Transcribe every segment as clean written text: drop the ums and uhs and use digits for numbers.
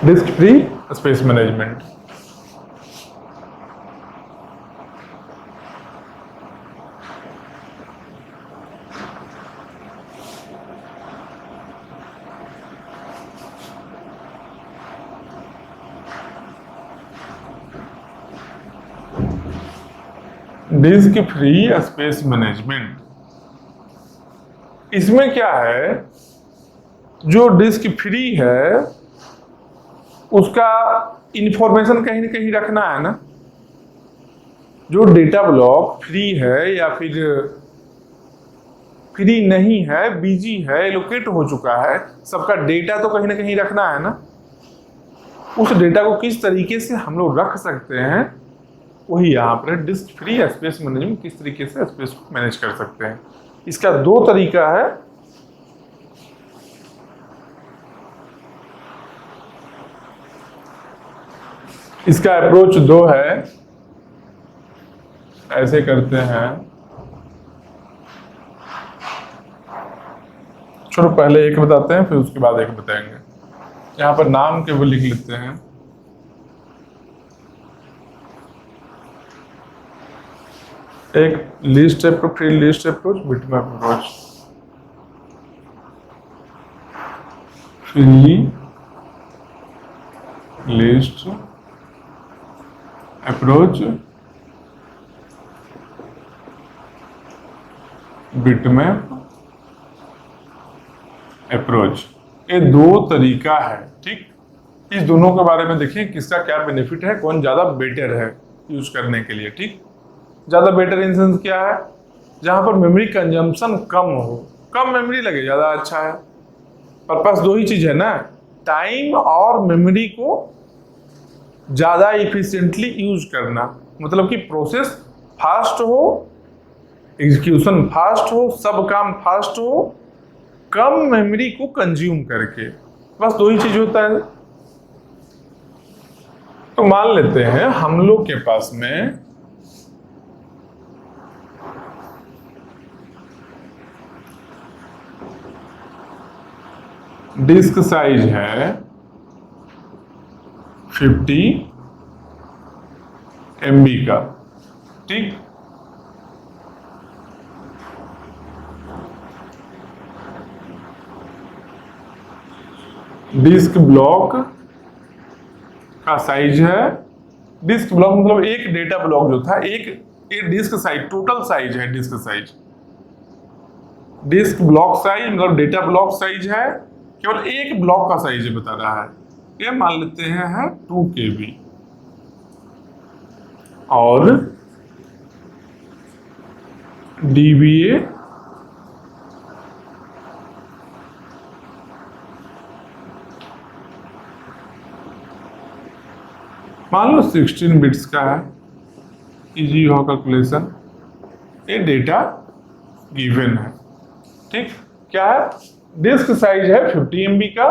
Disc free space management. Disk free space management, इसमें क्या है, जो डिस्क फ्री है उसका इंफॉर्मेशन कहीं ना कहीं रखना है ना। जो डेटा ब्लॉक फ्री है या फिर फ्री नहीं है, बिजी है, एलोकेट हो चुका है, सबका डेटा तो कहीं ना कहीं रखना है ना। उस डेटा को किस तरीके से हम लोग रख सकते हैं, वही यहाँ पर डिस्क फ्री स्पेस मैनेजमेंट, किस तरीके से स्पेस को मैनेज कर सकते हैं। इसका दो तरीका है। इसका अप्रोच दो है, ऐसे करते हैं। चलो पहले एक बताते हैं, फिर उसके बाद एक बताएंगे। यहाँ पर नाम केवल लिख लेते हैं। एक list approach, free list approach, bitmap approach. Free list approach, bitmap approach, ये दो तरीका है। ठीक, इस दोनों के बारे में देखिए किसका क्या बेनिफिट है, कौन ज्यादा बेटर है यूज करने के लिए। ठीक, ज्यादा बेटर इन सेंस क्या है, जहां पर मेमोरी कंजम्पशन कम हो, कम मेमोरी लगे, ज्यादा अच्छा है। पर्पस दो ही चीज है ना, टाइम और मेमोरी को ज्यादा इफिशिएंटली यूज करना, मतलब कि प्रोसेस फास्ट हो, एग्जीक्यूशन फास्ट हो, सब काम फास्ट हो, कम मेमोरी को कंज्यूम करके, बस दो ही चीज होता है। तो मान लेते हैं हम लोग के पास में डिस्क साइज है 50 MB का। ठीक, डिस्क ब्लॉक का साइज है, डिस्क ब्लॉक मतलब एक डेटा ब्लॉक जो था, एक डिस्क साइज, टोटल साइज है disk size. Disk block size मतलब डेटा ब्लॉक साइज है, केवल एक ब्लॉक का साइज बता रहा है। ये मान लेते हैं है 2 KB, और DBA मान लो 16 बिट्स का है, इजी हो कैलकुलेशन। ये डेटा गिवन है। ठीक, क्या है, डिस्क साइज है 50 MB का,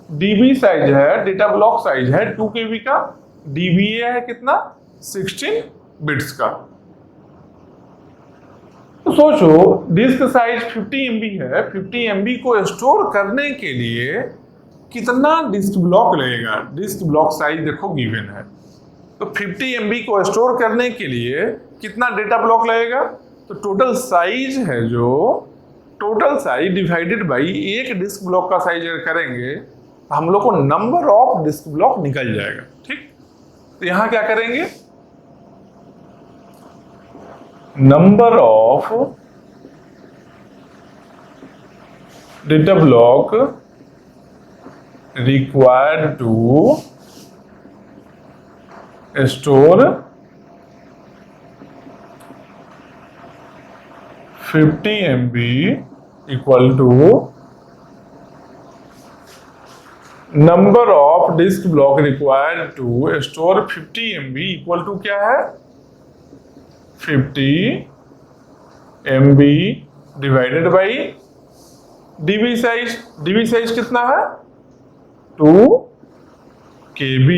डीबी साइज है, डेटा ब्लॉक साइज है 2 KB का, डीबीए है कितना, 16 बिट्स का। तो सोचो डिस्क साइज 50 MB है, 50 MB को स्टोर करने के लिए कितना डिस्क ब्लॉक लगेगा। डिस्क ब्लॉक साइज देखो गिवन है, तो 50 MB को स्टोर करने के लिए कितना डेटा ब्लॉक लगेगा। तो टोटल साइज है, जो टोटल साइज डिवाइडेड बाई एक डिस्क ब्लॉक का साइज करेंगे, तो हम लोग को नंबर ऑफ डिस्क ब्लॉक निकल जाएगा। ठीक, तो यहां क्या करेंगे, number of data block required to store 50 MB equal to number of disk block required to store 50 MB equal to क्या है, 50 MB divided by DB size. DB size कितना है, 2 KB।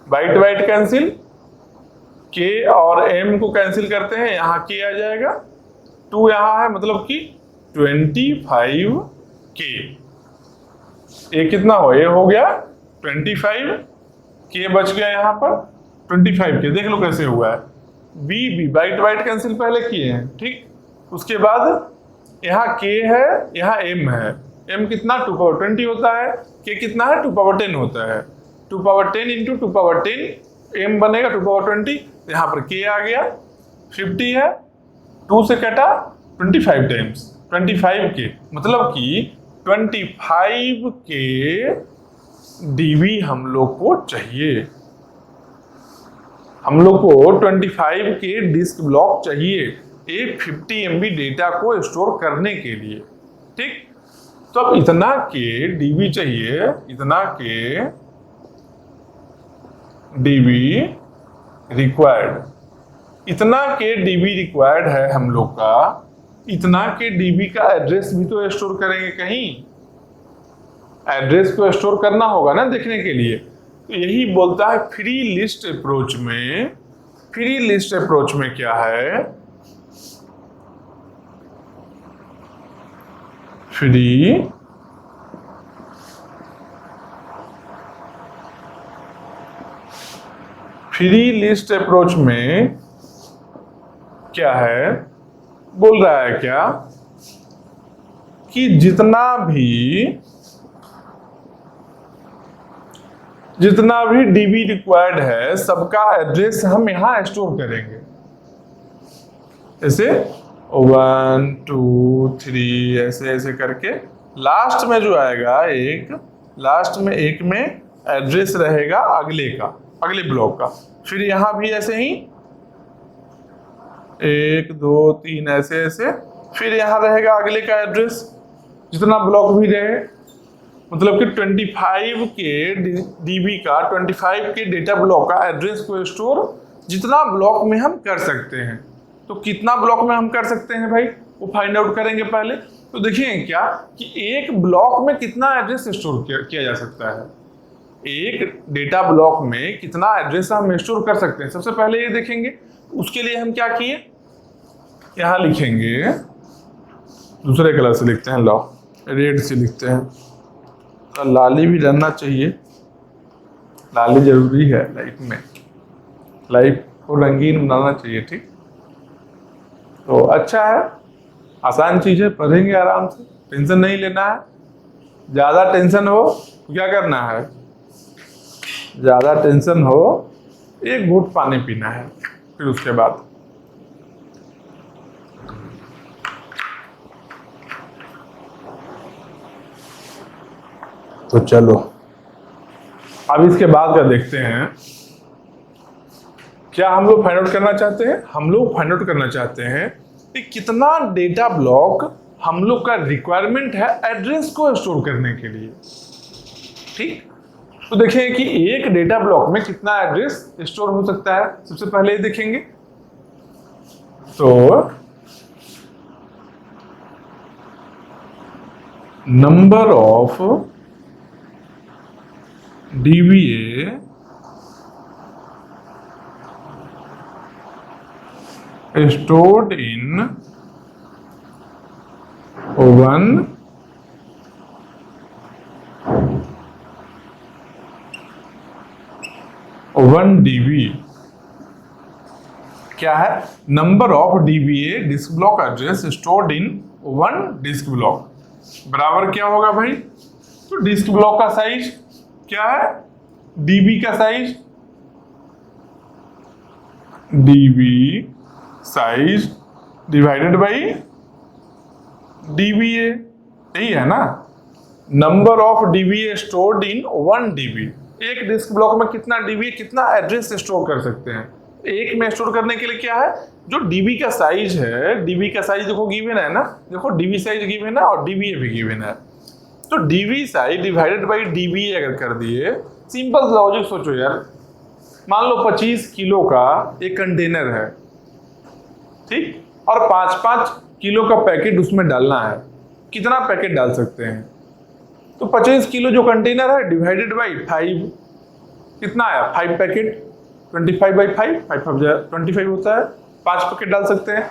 Byte byte cancel, K और M को cancel करते हैं, यहाँ K आ जाएगा, 2 यहाँ है, मतलब कि 25K। ये कितना हो, ये हो गया 25 के बच गया यहाँ पर 25 के, देख लो कैसे हुआ है। बी बाइट बाइट कैंसिल पहले किए हैं, ठीक। उसके बाद यहाँ के है, यहाँ एम है। एम कितना 2 पावर 20 होता है, के कितना है 2 पावर 10 होता है। 2 पावर 10 इंटू 2 पावर 10, एम बनेगा 2 पावर 20। यहाँ पर के आ गया 50 है, 2 से कटा 25 टाइम्स 25 के, मतलब कि 25 के डीबी हम लोग को चाहिए। हम लोग को 25 के डिस्क ब्लॉक चाहिए एक 50 MB डेटा को स्टोर करने के लिए, ठीक। तो अब इतना के डीबी चाहिए, इतना के डीबी रिक्वायर्ड, इतना के डीबी रिक्वायर्ड है हम लोग का। इतना के डीबी का एड्रेस भी तो स्टोर करेंगे कहीं, एड्रेस को स्टोर करना होगा ना देखने के लिए। तो यही बोलता है फ्री लिस्ट अप्रोच में। फ्री लिस्ट अप्रोच में क्या है, फ्री लिस्ट अप्रोच में क्या है, बोल रहा है क्या कि जितना भी डीबी रिक्वायर्ड है सबका एड्रेस हम यहां स्टोर करेंगे। ऐसे 1 2 3 ऐसे ऐसे करके लास्ट में जो आएगा लास्ट में एक में एड्रेस रहेगा अगले ब्लॉक का। फिर यहां भी ऐसे ही 1 2 3 ऐसे ऐसे, फिर यहां रहेगा अगले का एड्रेस, जितना ब्लॉक भी रहे। मतलब कि 25 के डीबी का 25 के डेटा ब्लॉक का एड्रेस को स्टोर जितना ब्लॉक में हम कर सकते हैं। तो कितना ब्लॉक में हम कर सकते हैं भाई, वो फाइंड आउट करेंगे पहले। तो देखिए क्या कि एक ब्लॉक में कितना एड्रेस स्टोर किया जा सकता है, एक डेटा ब्लॉक में कितना एड्रेस हम स्टोर कर सकते हैं, सबसे पहले ये देखेंगे। उसके लिए हम क्या किए, यहां लिखेंगे, दूसरे कलर से लिखते हैं, लो रेड से लिखते हैं। तो लाली भी रहना चाहिए, लाली जरूरी है लाइफ में, लाइफ को रंगीन बनाना चाहिए, ठीक। तो अच्छा है, आसान चीज है, पढ़ेंगे आराम से, टेंशन नहीं लेना है। ज्यादा टेंशन हो तो क्या करना है, ज्यादा टेंशन हो एक घूंट पानी पीना है, फिर उसके बाद तो चलो अब इसके बाद का देखते हैं। क्या हम लोग फाइंड आउट करना चाहते हैं, हम लोग फाइंड आउट करना चाहते हैं कि कितना डेटा ब्लॉक हम लोग का रिक्वायरमेंट है एड्रेस को स्टोर करने के लिए, ठीक। तो देखें कि एक डेटा ब्लॉक में कितना एड्रेस स्टोर हो सकता है, सबसे पहले ये देखेंगे। तो number of DBA stored in one DB क्या है, number of DBA disk block address stored in 1 disk block बराबर क्या होगा भाई। तो डिस्क ब्लॉक का साइज क्या है, DB का size, DB size divided by DBA, यही है ना। Number of DBA stored in 1 DB, एक डिस्क ब्लॉक में कितना DBA कितना एड्रेस स्टोर कर सकते हैं। एक में स्टोर करने के लिए क्या है, जो DB का साइज है, DB का साइज देखो गिवन है ना, देखो DB साइज गिवन है और DBA भी गिवन है। तो DB size divided by DBA अगर कर दिए, सिंपल लॉजिक सोचो यार, मान लो 25 किलो का एक कंटेनर है, ठीक, और 5-5 किलो का पैकेट उसमें डालना है, कितना पैकेट डाल सकते हैं। तो 25 किलो जो कंटेनर है डिवाइडेड बाई 5, कितना आया 5 पैकेट, 25 बाई 5, 25 होता है, 5 पैकेट डाल सकते हैं।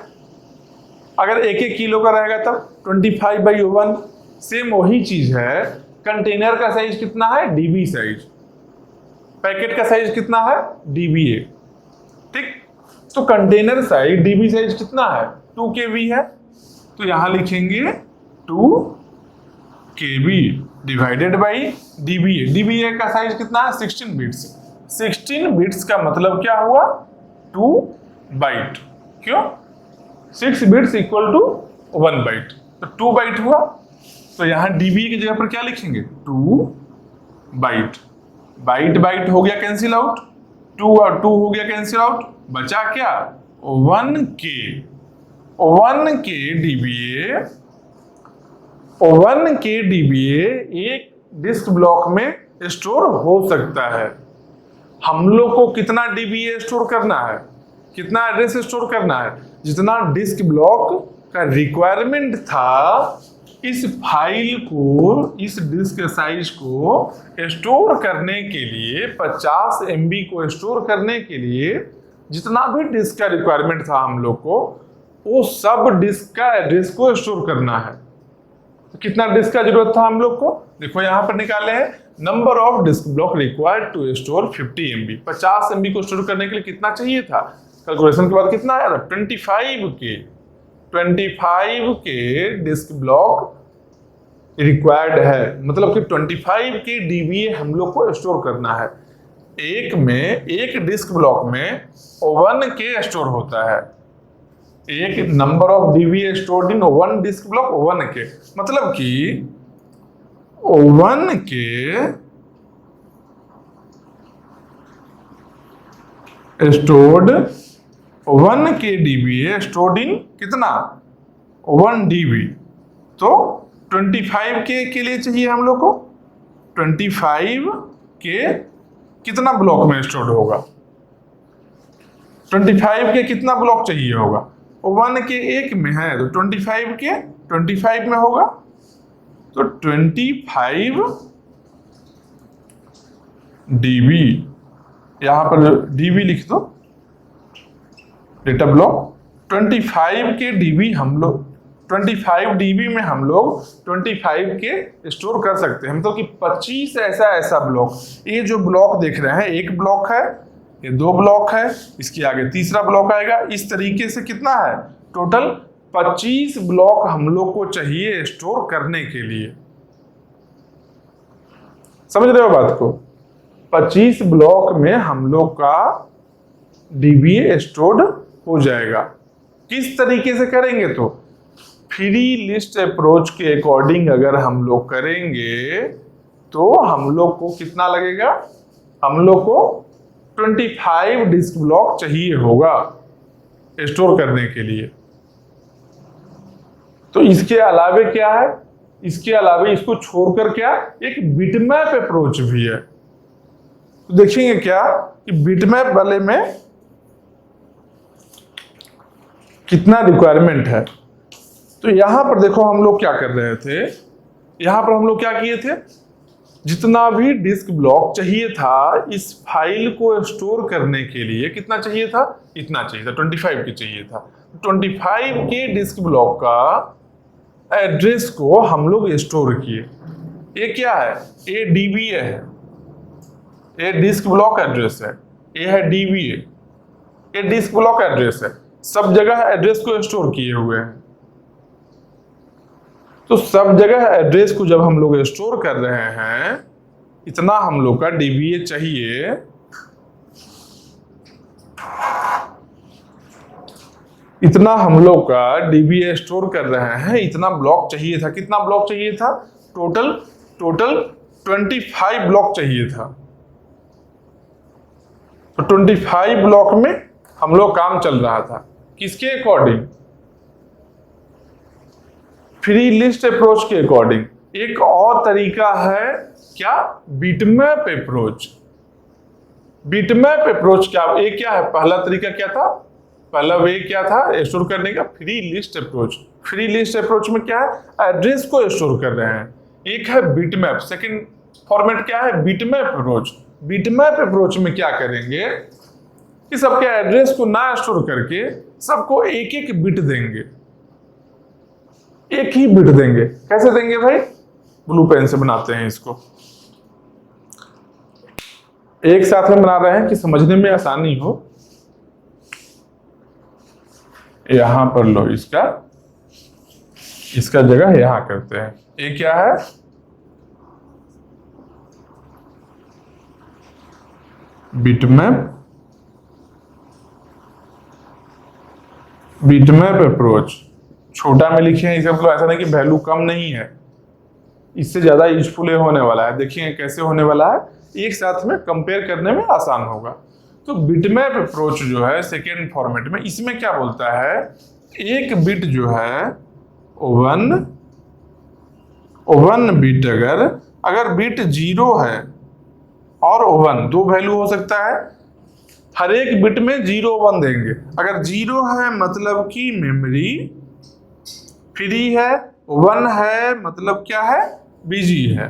अगर 1-1 किलो का रहेगा तब 25 बाई 1, सेम वही चीज है। कंटेनर का साइज कितना है, DB साइज, पैकेट का साइज कितना है, डीबीए। ठीक, तो कंटेनर साइज डीबी साइज कितना है, 2 KB है, तो यहां लिखेंगे 2 KB divided by dBA. DBA का साइज कितना है, 16 बिट्स। 16 बिट्स का मतलब क्या हुआ, 2 बाइट। क्यों, 6 बिट्स इक्वल टू 1 बाइट, तो 2 बाइट हुआ। तो यहां डीबीए की जगह पर क्या लिखेंगे, 2 बाइट। बाइट बाइट हो गया कैंसिल आउट, 2 और 2 हो गया कैंसिल आउट, बचा क्या, 1K। 1K dBA, 1K dBA एक डिस्क ब्लॉक में स्टोर हो सकता है। हम लोग को कितना डीबीए स्टोर करना है, कितना एड्रेस स्टोर करना है, जितना डिस्क ब्लॉक का रिक्वायरमेंट था इस फाइल को, इस डिस्क साइज को स्टोर करने के लिए, 50 MB को स्टोर करने के लिए जितना भी डिस्क का रिक्वायरमेंट था हम लोग को, वो सब डिस्क का एड्रेस को स्टोर करना है। तो कितना डिस्क का जरूरत था हम लोग को, देखो यहां पर निकाले हैं, number of disk block required to store 50 MB। 50 MB को स्टोर करने के लिए कितना चाहिए था, कैलकुलेशन के बाद कितना आया था, 25 के डिस्क ब्लॉक रिक्वायर्ड है, मतलब कि 25 के डीबीए हम लोग को स्टोर करना है। एक डिस्क ब्लॉक में 1K स्टोर होता है, एक number of dBA stored in 1 disk block 1K, मतलब कि 1K stored 1K dBA stored in कितना, 1 DB। तो 25K के लिए चाहिए हम लोग को, 25K कितना ब्लॉक में स्टोर्ड होगा, 25K कितना ब्लॉक चाहिए होगा, 1K एक में है तो 25K 25 में होगा, तो 25 DB, यहां पर DB लिख दो, डेटा ब्लॉक 25K DB हम लोग 25 DB में हम लोग 25K स्टोर कर सकते हैं। मतलब कि 25 ऐसा ब्लॉक, ये जो ब्लॉक देख रहे हैं, एक ब्लॉक है, ये 2 ब्लॉक है, इसके आगे तीसरा ब्लॉक आएगा, इस तरीके से कितना है, टोटल 25 ब्लॉक हम लोग को चाहिए स्टोर करने के लिए। समझ रहे हो बात को, 25 ब्लॉक में हम लोग का डीबीए स्टोर्ड हो जाएगा। किस तरीके से करेंगे, तो फ्री लिस्ट अप्रोच के अकॉर्डिंग अगर हम लोग करेंगे तो हम लोग को कितना लगेगा, हम लोग को 25 डिस्क ब्लॉक चाहिए होगा स्टोर करने के लिए। तो इसके अलावे क्या है, इसके अलावे इसको छोड़कर क्या, एक बिटमैप अप्रोच भी है। तो देखेंगे क्या कि बिटमैप वाले में कितना रिक्वायरमेंट है। तो यहां पर देखो हम लोग क्या कर रहे थे, यहां पर हम लोग क्या किए थे, जितना भी डिस्क ब्लॉक चाहिए था इस फाइल को स्टोर करने के लिए, कितना चाहिए था, इतना चाहिए था, 25 के चाहिए था। 25 के डिस्क ब्लॉक का एड्रेस को हम लोग स्टोर किए। ये क्या है, ये डीबीए है, ये डिस्क ब्लॉक एड्रेस है, ये है डीबीए, ये डिस्क ब्लॉक एड्रेस है, सब जगह एड्रेस को स्टोर किए हुए हैं। तो सब जगह एड्रेस को जब हम लोग स्टोर कर रहे हैं, इतना हम लोग का डीबीए चाहिए, इतना हम लोग का डीबीए स्टोर कर रहे हैं, इतना ब्लॉक चाहिए था। कितना ब्लॉक चाहिए था, टोटल 25 ब्लॉक चाहिए था। तो 25 ब्लॉक में हम लोग काम चल रहा था, किसके अकॉर्डिंग, फ्री लिस्ट अप्रोच के अकॉर्डिंग। एक और तरीका है क्या, बिटमैप अप्रोच। बिटमैप अप्रोच क्या, एक क्या है, पहला तरीका क्या था, पहला वे क्या था स्टोर करने का, free list approach. Free list approach में क्या है, एड्रेस को स्टोर कर रहे हैं। एक है बिटमैप, सेकंड फॉर्मेट क्या है, बिटमैप अप्रोच। बिटमैप अप्रोच में क्या करेंगे कि सबके एड्रेस को ना स्टोर करके सबको एक एक बिट देंगे, एक ही बिट देंगे। कैसे देंगे भाई, ब्लू पेन से बनाते हैं इसको। एक साथ में बना रहे हैं कि समझने में आसानी हो। यहां पर लो, इसका जगह यहां करते हैं। ये क्या है? Bitmap approach. छोटा में लिखे हैं इसे, मतलब ऐसा नहीं कि वैल्यू कम नहीं है, इससे ज्यादा यूजफुल होने वाला है। देखिए कैसे होने वाला है, एक साथ में कंपेयर करने में आसान होगा। तो बिटमैप अप्रोच जो है सेकेंड फॉर्मेट में, इसमें क्या बोलता है, एक बिट जो है वन बिट, अगर बिट 0 है और 1 दो वैल्यू हो सकता है, हर एक बिट में 0 1 देंगे। अगर 0 है मतलब कि मेमोरी फ्री है, 1 है मतलब क्या है, बिजी है।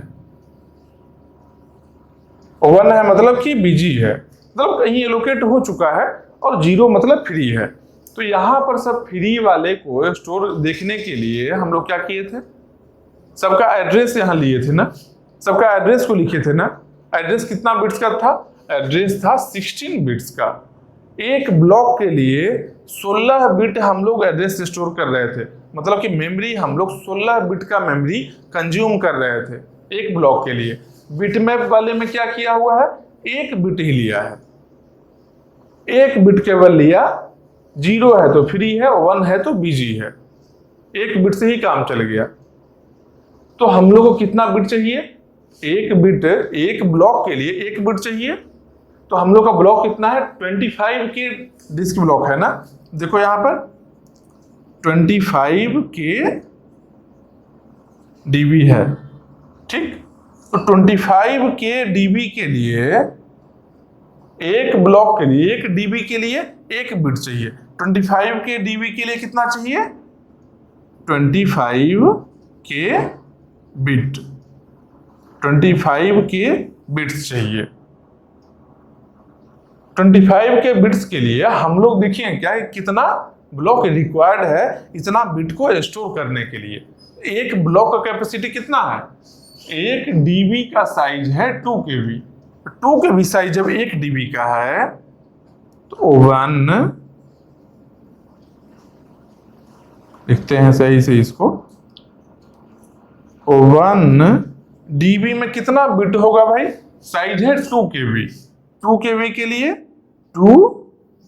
1 है मतलब कि बिजी है, मतलब कहीं एलोकेट हो चुका है, और 0 मतलब फ्री है। तो यहां पर सब फ्री वाले को स्टोर देखने के लिए हम लोग क्या किए थे, सबका एड्रेस यहां लिए थे ना, सबका एड्रेस को लिखे थे ना। एड्रेस कितना बिट्स का था? एड्रेस था 16 बिट्स का। एक ब्लॉक के लिए 16 बिट हम लोग एड्रेस स्टोर कर रहे थे, मतलब कि मेमोरी हम लोग 16 बिट का मेमोरी कंज्यूम कर रहे थे एक ब्लॉक के लिए। बिटमैप वाले में क्या किया हुआ है, एक बिट ही लिया है, एक बिट केवल लिया। 0 है तो फ्री है, 1 है तो बिजी है, एक बिट से ही काम चल गया। तो हम लोग को कितना बिट चाहिए, एक बिट, एक ब्लॉक के लिए एक बिट चाहिए। तो हम लोग का ब्लॉक कितना है, 25 के डिस्क ब्लॉक है ना। देखो यहां पर 25 के डीबी है, ठीक। तो 25 के डीबी के लिए, एक ब्लॉक के लिए, एक डीबी के लिए एक बिट चाहिए। 25 के डीबी के लिए कितना चाहिए, 25 के बिट, 25 के बिट्स चाहिए। 25 के बिट्स के लिए हम लोग देखिए क्या है, कितना ब्लॉक रिक्वायर्ड है इतना बिट को स्टोर करने के लिए। एक ब्लॉक का कैपेसिटी कितना है, एक डीबी का साइज है 2 KB। 2 KB साइज जब एक डीबी का है तो 1, लिखते हैं सही से इसको, 1 डीबी में कितना बिट होगा भाई, साइज है 2 KB। 2 KB के लिए 2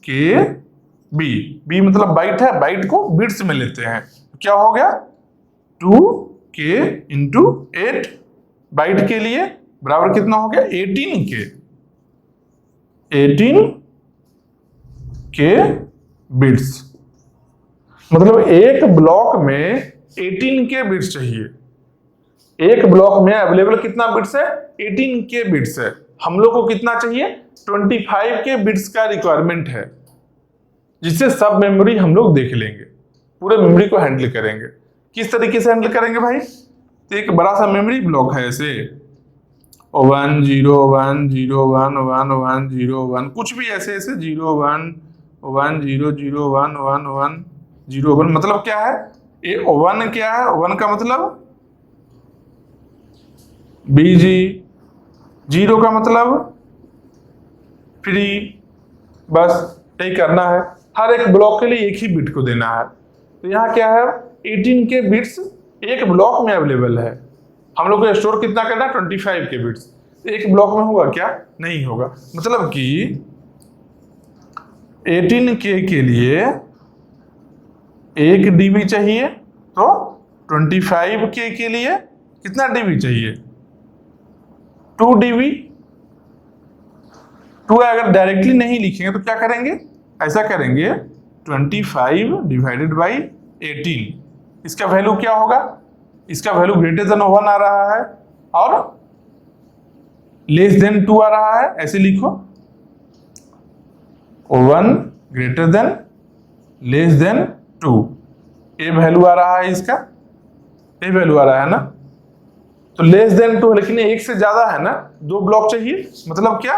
KB, बी मतलब बाइट है, बाइट को बिट्स में लेते हैं, क्या हो गया 2K इंटू 8, बाइट के लिए बराबर कितना हो गया 18K, 18K बिट्स। मतलब एक ब्लॉक में 18K बिट्स चाहिए। एक ब्लॉक में अवेलेबल कितना बिट्स है, 18K बिट्स है। हम लोग को कितना चाहिए, 25K बिट्स का रिक्वायरमेंट है, जिससे सब मेमोरी हम लोग देख लेंगे, पूरे मेमोरी को हैंडल करेंगे। किस तरीके से हैंडल करेंगे भाई, तो एक बड़ा सा मेमोरी ब्लॉक है ऐसे 1 0 1 0 1 1 1 0 1, कुछ भी ऐसे ऐसे 0 1 1 0 0 1 1 1 0 1, मतलब क्या है ये 1 क्या है, 1 का मतलब बिजी, 0 का मतलब फ्री। बस यही करना है, हर एक ब्लॉक के लिए एक ही बिट को देना है। तो यहाँ क्या है 18K बिट्स एक ब्लॉक में अवेलेबल है, हम लोग को स्टोर कितना करना है 25K बिट्स। तो एक ब्लॉक में होगा क्या, नहीं होगा। मतलब कि 18K के लिए एक डीबी चाहिए, तो 25K के लिए कितना डीबी चाहिए 2 डीबी। 2 अगर डायरेक्टली नहीं लिखेंगे तो क्या करेंगे, ऐसा करेंगे 25 डिवाइडेड बाई 18, इसका वैल्यू क्या होगा, इसका वैल्यू ग्रेटर देन 1 आ रहा है और लेस देन 2 आ रहा है, ऐसे लिखो 1 ग्रेटर देन लेस देन 2, ये वैल्यू आ रहा है, इसका ये वैल्यू आ रहा है ना। तो लेस देन 2 लेकिन एक से ज्यादा है ना, 2 ब्लॉक चाहिए, मतलब क्या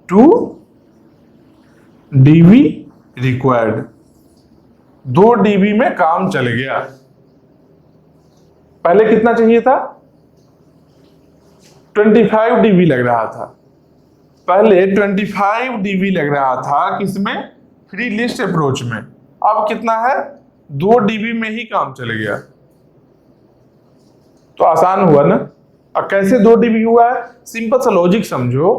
2 डीबी रिक्वायर्ड, 2 डीबी में काम चल गया। पहले कितना चाहिए था 25 dB लग रहा था, पहले 25 dB लग रहा था किसमें, फ्री लिस्ट अप्रोच में। अब कितना है, 2 dB में ही काम चल गया। तो आसान हुआ ना। अब कैसे 2 dB हुआ है, सिंपल सा लॉजिक समझो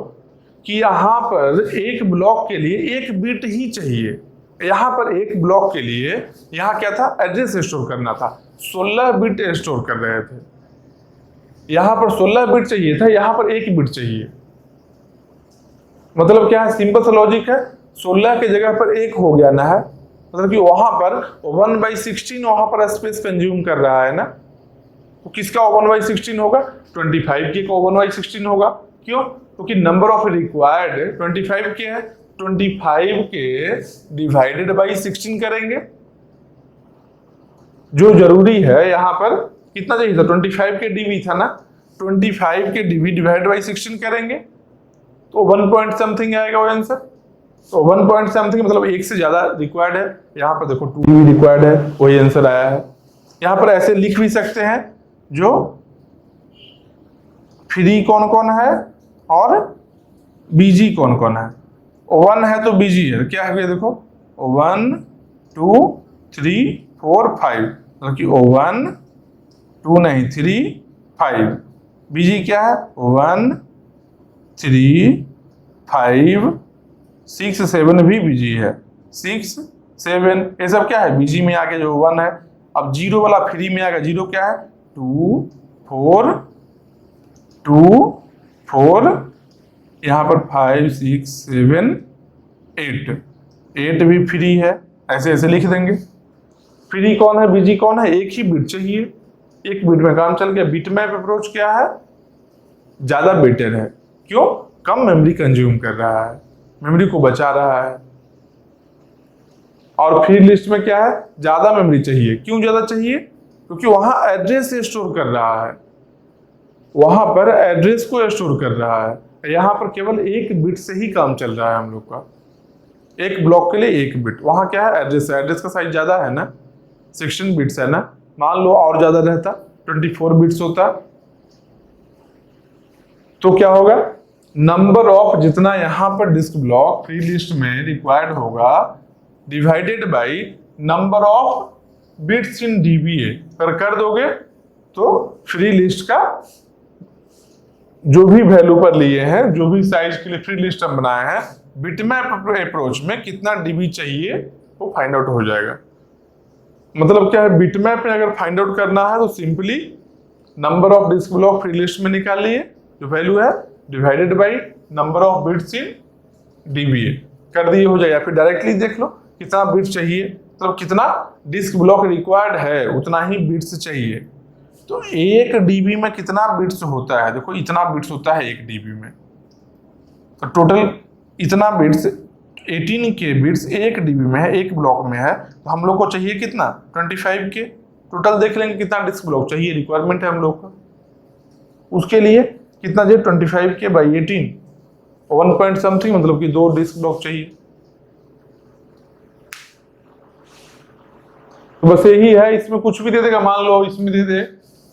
कि यहां पर एक ब्लॉक के लिए 1 बिट ही चाहिए। यहां पर एक ब्लॉक के लिए यहां क्या था, एड्रेस स्टोर करना था, 16 बिट स्टोर कर रहे थे। यहां पर 16 बिट चाहिए था, यहां पर 1 बिट चाहिए। मतलब क्या है, सिंपल सा लॉजिक है, 16 की जगह पर 1 हो गया ना है, मतलब कि वहां पर 1/16 वहां पर स्पेस कंज्यूम कर रहा है ना। तो किसका 1/16 होगा, 25 के का 1/16 होगा। क्यों, क्योंकि नंबर ऑफ रिक्वायर्ड 25 के है, 25 के डिवाइडेड बाई 16 करेंगे। जो जरूरी है यहां पर कितना चाहिए था, 25 के डीवी था ना, 25 के डीवी डिवाइड बाई 16 करेंगे तो 1 पॉइंट समथिंग आएगा वो आंसर। तो 1 पॉइंट समथिंग मतलब 1 से ज्यादा रिक्वायर्ड है। यहाँ पर देखो 2 भी रिक्वायर्ड है, वही आंसर आया है। यहाँ पर ऐसे लिख भी सकते हैं, जो फ्री कौन कौन है और बीजी कौन कौन है। 1 है तो बीजी है, क्या है देखो 1 2 3 4 5, मतलब कि 1 2 नहीं 3 5। बीजी क्या है 1 3 5 6 7 भी बीजी है, 6 7 ये सब क्या है बीजी में आके जो 1 है। अब जीरो वाला फ्री में आएगा, जीरो क्या है 2 4 2 4, यहाँ पर 5 6 7 8, 8 भी फ्री है, ऐसे ऐसे लिख देंगे। फ्री कौन है बीजी कौन है, एक ही बिट चाहिए, 1 बिट में काम चल गया। बिटमैप अप्रोच क्या है, ज्यादा बेटर है। क्यों, कम मेमोरी कंज्यूम कर रहा है, मेमोरी को बचा रहा है। और फ्री लिस्ट में क्या है, ज्यादा मेमोरी चाहिए। क्यों ज्यादा चाहिए, क्योंकि वहां एड्रेस स्टोर कर रहा है, वहां पर एड्रेस को स्टोर कर रहा है। यहाँ पर केवल 1 बिट से ही काम चल रहा है हम लोग का, एक ब्लॉक के लिए 1 बिट। वहां क्या है, एड्रेस है, एड्रेस का साइज ज्यादा है ना, 16 बिट्स है ना। मान लो और ज्यादा रहता 24 बिट्स होता तो क्या होगा, नंबर ऑफ जितना यहां पर डिस्क ब्लॉक फ्री लिस्ट में रिक्वायर्ड होगा divided by number of bits in dBA कर दोगे तो फ्री लिस्ट का जो भी वैल्यू पर लिए हैं, जो भी साइज के लिए फ्री लिस्ट हम बनाए हैं, बिटमैप अप्रोच में कितना डीबी चाहिए वो फाइंड आउट हो जाएगा। मतलब क्या है, बिटमैप में अगर फाइंड आउट करना है तो simply number of disk block free list में निकालिए, जो वैल्यू है divided by number of bits in dBA कर दिए हो जाए। या फिर डायरेक्टली देख लो कितना बिट चाहिए, मतलब कितना डिस्क ब्लॉक रिक्वायर्ड है उतना ही बिट्स चाहिए। तो 1 डीबी में कितना बिट्स होता है, देखो इतना बिट्स होता है 1 डीबी में, तो टोटल इतना बिट्स 18 के बिट्स 1 डीबी में है, 1 ब्लॉक में है। तो हम लोग को चाहिए कितना 25 के। टोटल देख लेंगे कितना डिस्क ब्लॉक चाहिए, रिक्वायरमेंट है हम लोग का, उसके लिए कितना चाहिए 25 के बाई 18, 1 पॉइंट समथिंग, मतलब कि 2 डिस्क ब्लॉक चाहिए। तो बस यही है, इसमें कुछ भी दे देगा, मान लो इसमें दे दे,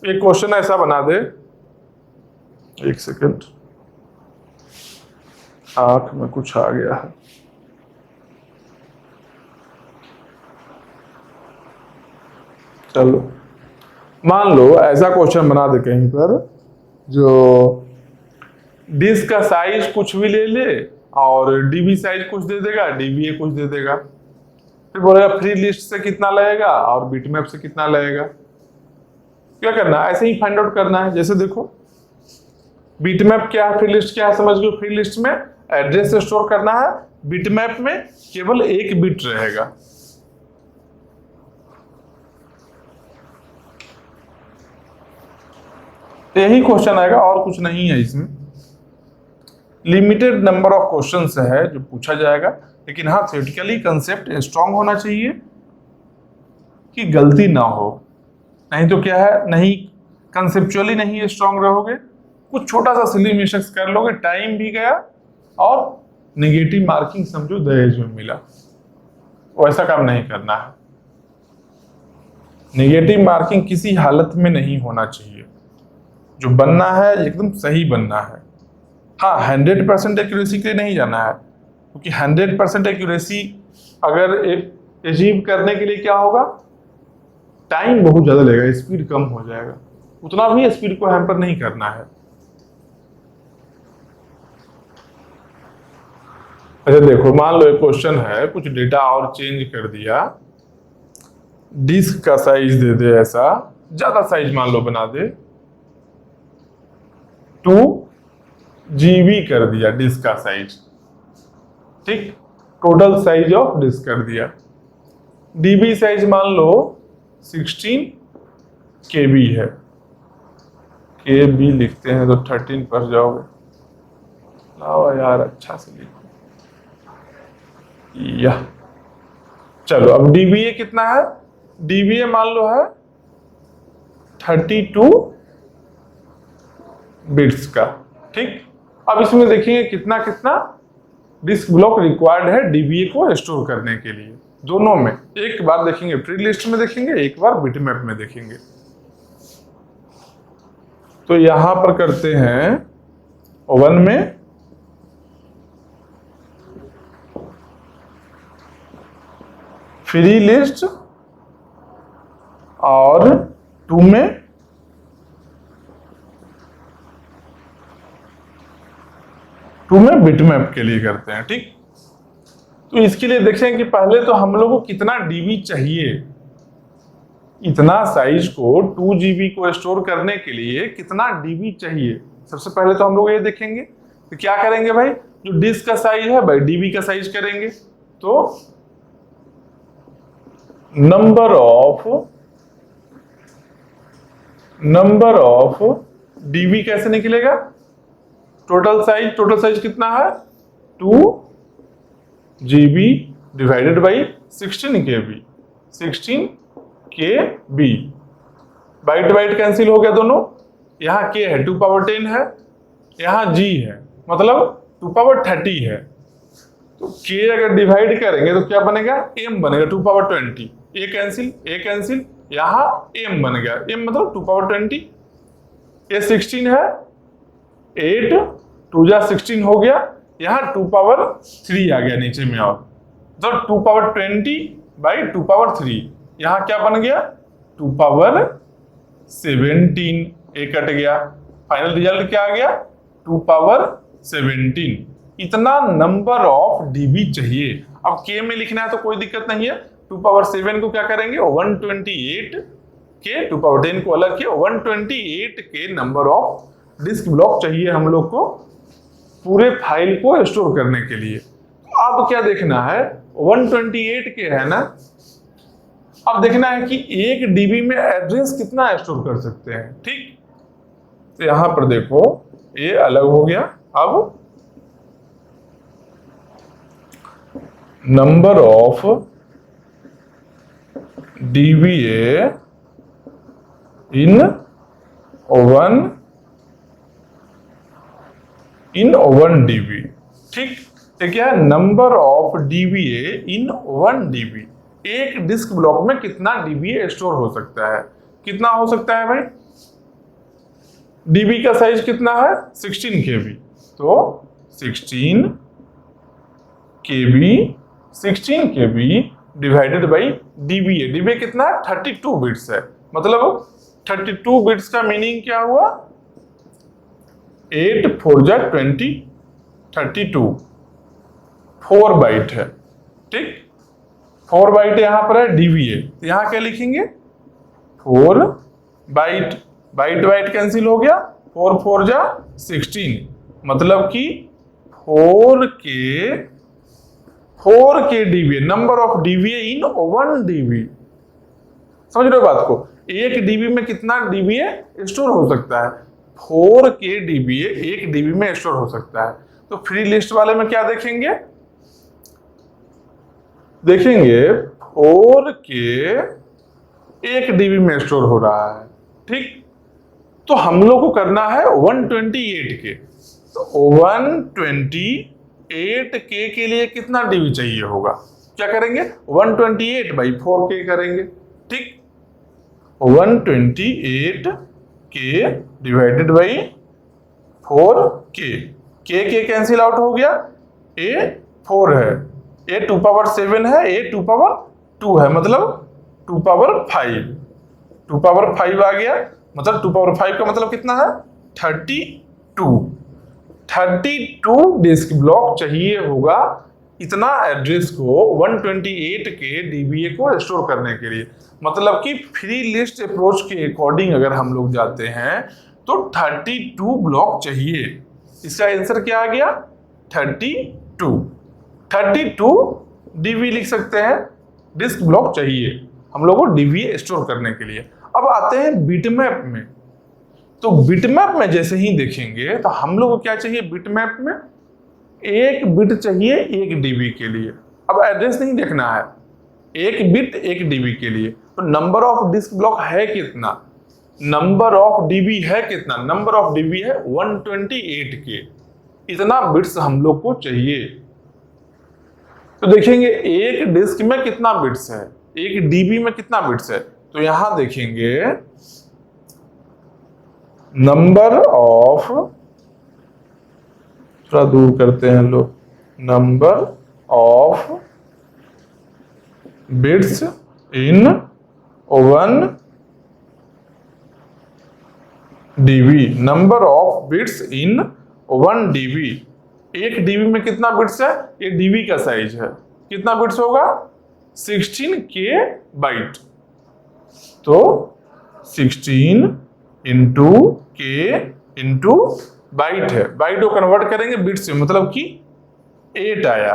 एक क्वेश्चन ऐसा बना दे, एक सेकंड आंख में कुछ आ गया है, चलो मान लो ऐसा क्वेश्चन बना दे कहीं पर, जो डिस्क का साइज कुछ भी ले ले और डीबी साइज कुछ दे देगा, डीबीए कुछ दे देगा, फिर बोलेगा फ्री लिस्ट से कितना लगेगा और बिटमैप से कितना लगेगा। क्या करना है, ऐसे ही फाइंड आउट करना है। जैसे देखो बिटमैप क्या है, फ्री लिस्ट क्या है, समझ लो फ्री लिस्ट में एड्रेस स्टोर करना है, बिटमैप में केवल 1 बिट रहेगा। तो यही क्वेश्चन आएगा और कुछ नहीं है इसमें। लिमिटेड नंबर ऑफ क्वेश्चंस है जो पूछा जाएगा, लेकिन हाँ थ्योरेटिकली कंसेप्ट स्ट्रांग होना चाहिए कि गलती ना हो। नहीं तो क्या है, नहीं कंसेप्चुअली नहीं स्ट्रांग रहोगे, कुछ छोटा सा सिली मिस्टेक्स कर लोगे, टाइम भी गया और नेगेटिव मार्किंग समझो दहेज में मिला। वैसा काम नहीं करना है, नेगेटिव मार्किंग किसी हालत में नहीं होना चाहिए। जो बनना है एकदम सही बनना है। हाँ, 100% एक्यूरेसी के लिए नहीं जाना है, क्योंकि 100% एक्यूरेसी अगर अचीव करने के लिए क्या होगा, टाइम बहुत ज़्यादा लगेगा, स्पीड कम हो जाएगा। उतना भी स्पीड को हैम्पर नहीं करना है। अच्छा देखो, मान लो एक क्वेश्चन है, कुछ डेटा और चेंज कर दिया, डिस्क का साइज दे दे, ऐसा ज्यादा साइज मान लो बना दे, 2 GB कर दिया डिस्क का साइज, ठीक, टोटल साइज ऑफ डिस्क कर दिया। डीबी साइज मान लो 16 KB है। KB लिखते हैं तो 13 पर जाओगे, लाओ यार अच्छा से लिखो, यह चलो। अब डीबीए कितना है, डीबीए मान लो है 32 बिट्स का, ठीक। अब इसमें देखेंगे कितना कितना डिस्क ब्लॉक रिक्वायर्ड है डीबीए को स्टोर करने के लिए। दोनों में एक बार देखेंगे, फ्री लिस्ट में देखेंगे, एक बार बिटमैप में देखेंगे। तो यहां पर करते हैं 1 में फ्री लिस्ट और 2 में बिटमैप के लिए करते हैं, ठीक। तो इसके लिए देखें कि पहले तो हम लोग को कितना डीबी चाहिए, इतना साइज को 2 GB को स्टोर करने के लिए कितना डीबी चाहिए। सबसे पहले तो हम लोग ये देखेंगे, तो क्या करेंगे भाई, जो डिस्क का साइज है भाई डीबी का साइज करेंगे। तो नंबर ऑफ डीबी कैसे निकलेगा, टोटल साइज कितना है 2 GB divided by 16 KB। Byte byte cancel हो गया दोनों, यहाँ K है 2 पावर 10 है, यहाँ G है मतलब 2 पावर 30 है। तो K अगर डिवाइड करेंगे तो क्या बनेगा, M बनेगा 2 पावर 20, A कैंसिल, यहाँ M बन गया, M मतलब 2 पावर 20, ये 16 है, 8 2 जा 16 हो गया, यहाँ 2 पावर 3 आ गया नीचे में, और तो 2 पावर 20 बाई 2 पावर 3, यहाँ क्या बन गया 2 पावर 17, ए कट गया, फाइनल रिजल्ट क्या आ गया 2 पावर 17। इतना नंबर ऑफ डीबी चाहिए। अब के में लिखना है तो कोई दिक्कत नहीं है, 2 पावर 7 को क्या करेंगे 128 के, 2 पावर 10 को अलग किया, 128 के नंबर ऑफ डिस्क ब्लॉक चाहिए हम लोग को पूरे फाइल को स्टोर करने के लिए। तो अब क्या देखना है, 128 के है ना, अब देखना है कि 1 डीबी में एड्रेस कितना स्टोर कर सकते हैं, ठीक। तो यहां पर देखो ये अलग हो गया। अब number of dBA in 1 dB, ठीक। तो क्या है, number of dBA in 1 dB, एक डिस्क ब्लॉक में कितना डीबीए स्टोर हो सकता है, कितना हो सकता है भाई, डीबी का साइज कितना है 16 KB, तो 16 KB divided by dBA, dBA कितना है 32 बिट्स है, मतलब 32 बिट्स का मीनिंग क्या हुआ, 8 4 जा 20, 32 4 बाइट है, ठीक। 4 बाइट यहां पर है डीबीए, यहां क्या लिखेंगे 4 बाइट, बाइट कैंसिल हो गया, 4 4 जा 16, मतलब कि 4 के dBA, number of dBA in 1 dB. समझ रहे हो बात को, एक डीबी में कितना डीबीए स्टोर हो सकता है, 4 के डीबीए 1 डीबी में स्टोर हो सकता है। तो फ्री लिस्ट वाले में क्या देखेंगे, 4 के 1 डीबी में स्टोर हो रहा है, ठीक। तो हम लोग को करना है 128 के, तो 128 के लिए कितना डीबी चाहिए होगा, क्या करेंगे 128 बाई 4 के करेंगे, ठीक। 128 के डिवाइडेड बाई 4k। के कैंसिल आउट हो गया, a 4 है, a 2 पावर 7 है, a 2 पावर 2 है, मतलब 2 पावर 5। 2 पावर 5 आ गया, मतलब 2 पावर 5 का मतलब कितना है 32। 32 डिस्क ब्लॉक चाहिए होगा इतना एड्रेस को 128 के डीबीए को स्टोर करने के लिए। मतलब कि फ्री लिस्ट अप्रोच के अकॉर्डिंग अगर हम लोग जाते हैं तो 32 ब्लॉक चाहिए। इसका आंसर क्या आ गया 32। 32 डीबी लिख सकते हैं, डिस्क ब्लॉक चाहिए हम लोग को डीबीए स्टोर करने के लिए। अब आते हैं बिटमैप में। तो बिटमैप में जैसे ही देखेंगे तो हम लोग को क्या चाहिए, बिटमैप में 1 बिट चाहिए 1 डीबी के लिए। अब एड्रेस नहीं देखना है, 1 बिट 1 डीबी के लिए। तो नंबर ऑफ डिस्क ब्लॉक है कितना, नंबर ऑफ डीबी है कितना, नंबर ऑफ डीबी है 128 के। इतना बिट्स हम लोग को चाहिए। तो देखेंगे एक डिस्क में कितना बिट्स है, 1 डीबी में कितना बिट्स है। तो यहां देखेंगे नंबर ऑफ, थोड़ा दूर करते हैं लोग, number of bits in 1 dB, number of bits in 1 dB. 1 dB में कितना बिट्स है, ये डीबी का साइज है, कितना बिट्स होगा 16k बाइट। तो 16 इंटू के इंटू बाइट है, बाइट को कन्वर्ट करेंगे बिट्स में, मतलब कि 8 आया।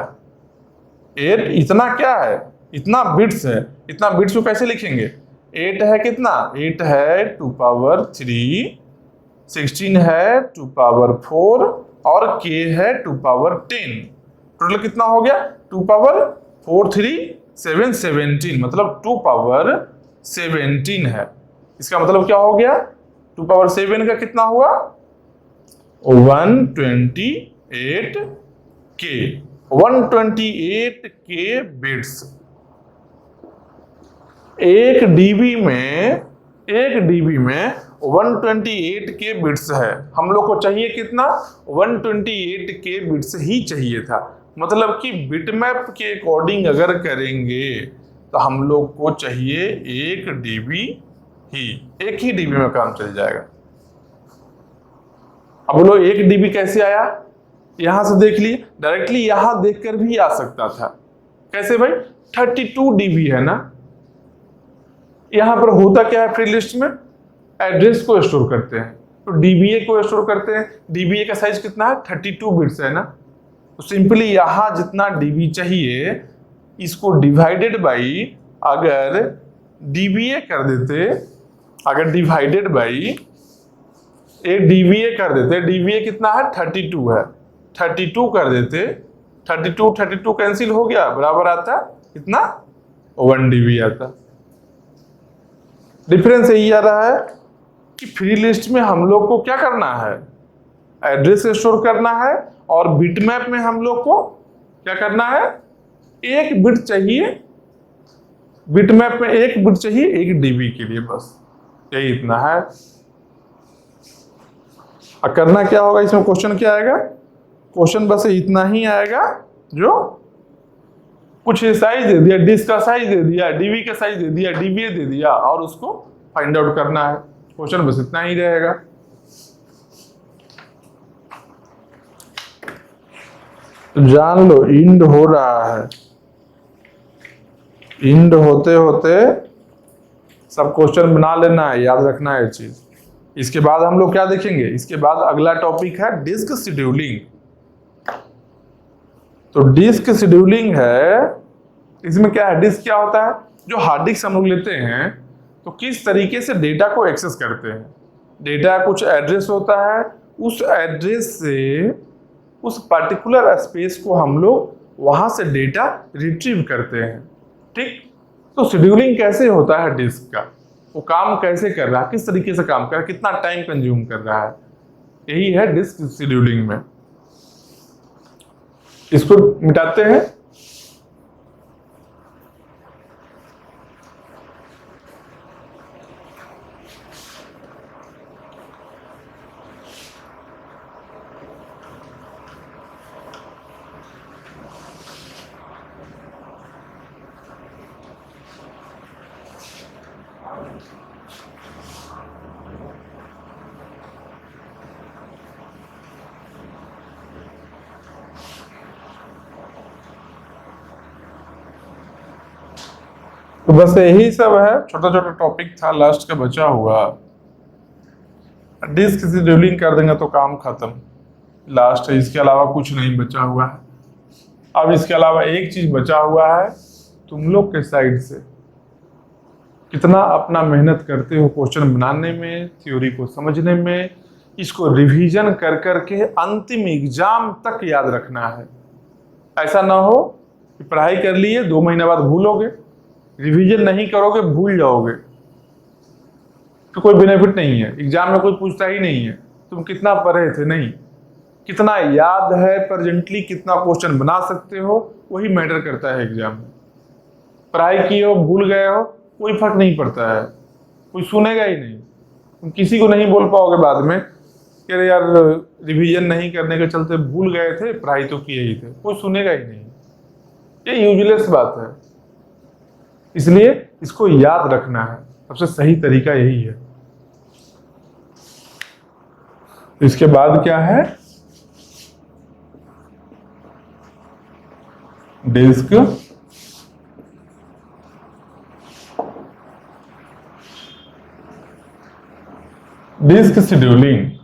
8 इतना क्या है, इतना बिट्स है। इतना बिट्स को कैसे लिखेंगे, 8 है कितना, 8 है 2 पावर 3, 16 है 2 पावर 4 और k है 2 पावर 10। टोटल कितना हो गया 2 पावर 4 3 7 17, मतलब 2 पावर 17 है। इसका मतलब क्या हो गया 2 पावर 7 का कितना हुआ 128 के, 128 के बिट्स। 1 डीबी में 128 के बिट्स है। हम लोग को चाहिए कितना 128 के बिट्स ही चाहिए था। मतलब कि बिटमैप के अकॉर्डिंग अगर करेंगे तो हम लोग को चाहिए 1 डीबी ही, 1 ही डीबी में काम चल जाएगा। अब बोलो 1 डीबी कैसे आया, यहां से देख लिए, डायरेक्टली यहां देखकर भी आ सकता था। कैसे भाई 32 डीबी है ना, यहां पर होता क्या है फ्री लिस्ट में एड्रेस को स्टोर करते हैं, तो डीबीए को स्टोर करते हैं। डीबीए का साइज कितना है 32 बिट्स है ना, तो सिंपली यहां जितना डीबी चाहिए इसको डिवाइडेड बाई, अगर डीबीए कर देते, अगर डिवाइडेड बाई एक डीबीए कर देते, डीबीए कितना है 32 है, 32 कर देते, 32 कैंसिल हो गया, बराबर आता कितना 1 डीबी आता। डिफरेंस यही आ रहा है कि फ्री लिस्ट में हम लोग को क्या करना है, एड्रेस स्टोर करना है, और बिटमैप में हम लोग को क्या करना है 1 बिट चाहिए, बिटमैप में 1 बिट चाहिए 1 डीबी के लिए, बस यही इतना है। अब करना क्या होगा, इसमें क्वेश्चन क्या आएगा, क्वेश्चन बस इतना ही आएगा, जो कुछ साइज दे दिया, डिस्क का साइज दे दिया, डीबी का साइज दे दिया, डीबीए दे दिया, और उसको फाइंड आउट करना है। क्वेश्चन बस इतना ही रहेगा। तो जान लो इंड हो रहा है, इंड होते होते सब क्वेश्चन बना लेना है, याद रखना है चीज। इसके बाद हम लोग क्या देखेंगे, इसके बाद अगला टॉपिक है डिस्क शेड्यूलिंग। तो डिस्क शेड्यूलिंग है, इसमें क्या है, डिस्क क्या होता है, जो हार्ड डिस्क हम लोग लेते हैं तो किस तरीके से डेटा को एक्सेस करते हैं। डेटा कुछ एड्रेस होता है, उस एड्रेस से उस पर्टिकुलर स्पेस को हम लोग वहां से डेटा रिट्रीव करते हैं, ठीक। तो शेड्यूलिंग कैसे होता है डिस्क का, वो काम कैसे कर रहा है, किस तरीके से काम कर रहा है, कितना टाइम कंज्यूम कर रहा है, यही है डिस्क शेड्यूलिंग में। इसको मिटाते हैं। तो बस यही सब है, छोटा छोटा टॉपिक था लास्ट का बचा हुआ। डिस्क शेड्यूलिंग कर देंगे तो काम खत्म, लास्ट है, इसके अलावा कुछ नहीं बचा हुआ है। अब इसके अलावा एक चीज बचा हुआ है, तुम लोग के साइड से कितना अपना मेहनत करते हो क्वेश्चन बनाने में, थ्योरी को समझने में, इसको रिवीजन कर करके अंतिम एग्जाम तक याद रखना है। ऐसा ना हो कि पढ़ाई कर लिए 2 महीने बाद भूलोगे, रिवीजन नहीं करोगे भूल जाओगे, तो कोई बेनिफिट नहीं है। एग्जाम में कोई पूछता ही नहीं है तुम कितना पढ़े थे, नहीं, कितना याद है प्रेजेंटली, कितना क्वेश्चन बना सकते हो, वही मैटर करता है एग्जाम में। पढ़ाई किए हो भूल गए हो कोई फर्क नहीं पड़ता है, कोई सुनेगा ही नहीं। तुम किसी को नहीं बोल पाओगे बाद में कि अरे यार रिवीजन नहीं करने के चलते भूल गए थे, पढ़ाई तो किए ही थे, कोई सुनेगा ही नहीं। ये यूजलेस बात है, इसलिए इसको याद रखना है, सबसे सही तरीका यही है। इसके बाद क्या है, डिस्क शेड्यूलिंग।